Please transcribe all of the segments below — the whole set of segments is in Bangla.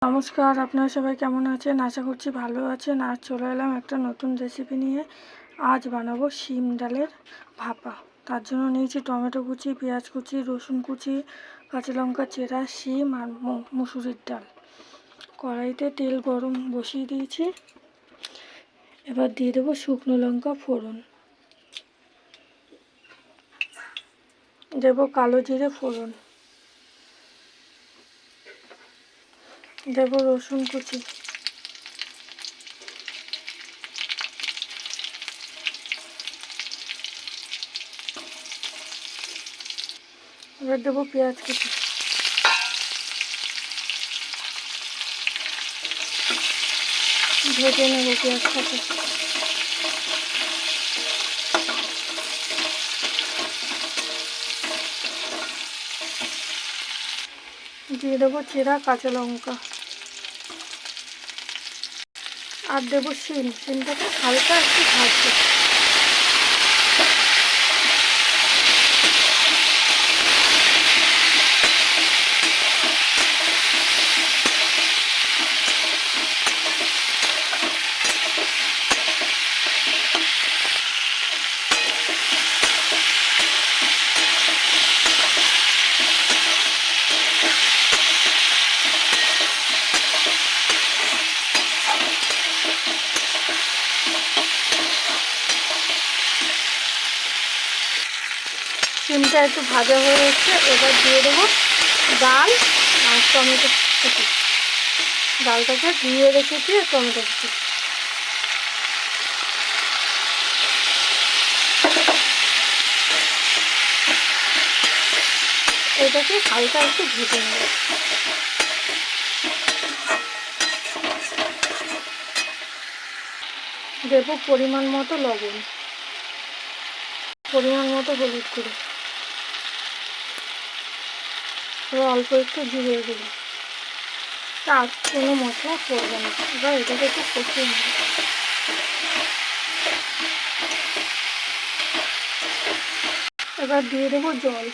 নমস্কার, আপনারা সবাই কেমন আছেন? আশা করছি ভালো আছেন। আজ চলে এলাম একটা নতুন রেসিপি নিয়ে। আজ বানাবো শিম ডালের ভাপা। তার জন্য নিয়েছি টমেটো কুচি, পেঁয়াজ কুচি, রসুন কুচি, কাঁচা লঙ্কা চেরা, শিম আর মুসুরির ডাল। কড়াইতে তেল গরম বসিয়ে দিয়েছি। এবার দিয়ে দেবো শুকনো লঙ্কা ফোড়ন, দেবো কালো জিরে ফোড়ন, দেবো রসুন কুচি, এবার দেবো পেঁয়াজ কুচি, ভেজে নেব পেঁয়াজটাকে। দিয়ে দেবো চেরা কাঁচা লঙ্কা আর দেবো শিমটাকে হালকা একটু ভাজবো। শিমটা একটু ভাজা হয়ে গেছে, এবার দিয়ে দেবো ডাল আর টমেটো কুচি। ডালটাকে ধুয়ে রেখেছি আর টমেটো কুচি। এটাকে হালকা একটু ভেজে নেব। দেবো পরিমাণ মতো লবণ, পরিমাণ মতো হলুদ গুঁড়ো, এবার অল্প একটু জিরে গুঁড়ো। আর কোনো মশলা পড়বে না। এবার এটাকে একটু কষিয়ে নেব। এবার দিয়ে দেবো জল।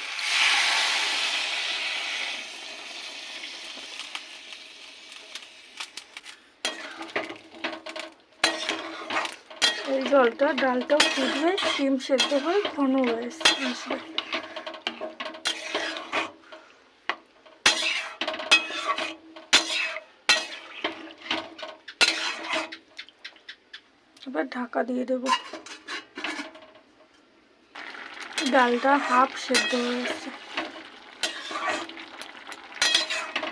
এই জলটা ডালটাও ফুটবে, শিম সেদ্ধ হয়ে ঘন হয়ে আসবে। এবার ঢাকা দিয়ে দেব। ডালটা হাফ সেদ্ধ হয়ে এসছে,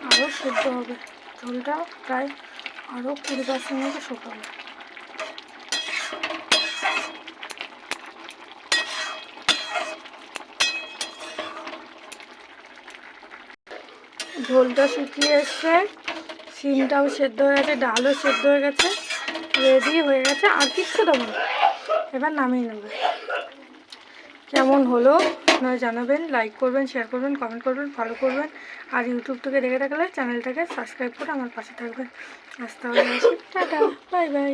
আরও সেদ্ধ হবে। ঝোলটা প্রায় আরও 20% মতো শুকাবে। ঝোলটা শুকিয়ে এসছে, শিমটাও সেদ্ধ হয়ে গেছে, ডালও সেদ্ধ হয়ে গেছে, রেডি হয়ে গেছে। আর কিচ্ছু দেবো না, এবার নামিয়ে নেব। কেমন হলো আপনারা জানাবেন, লাইক করবেন, শেয়ার করবেন, কমেন্ট করবেন, ফলো করবেন। আর ইউটিউব থেকে দেখে থাকলে চ্যানেলটাকে সাবস্ক্রাইব করে আমার পাশে থাকবেন। আজ তাহলে আসি, টাটা, বাই বাই।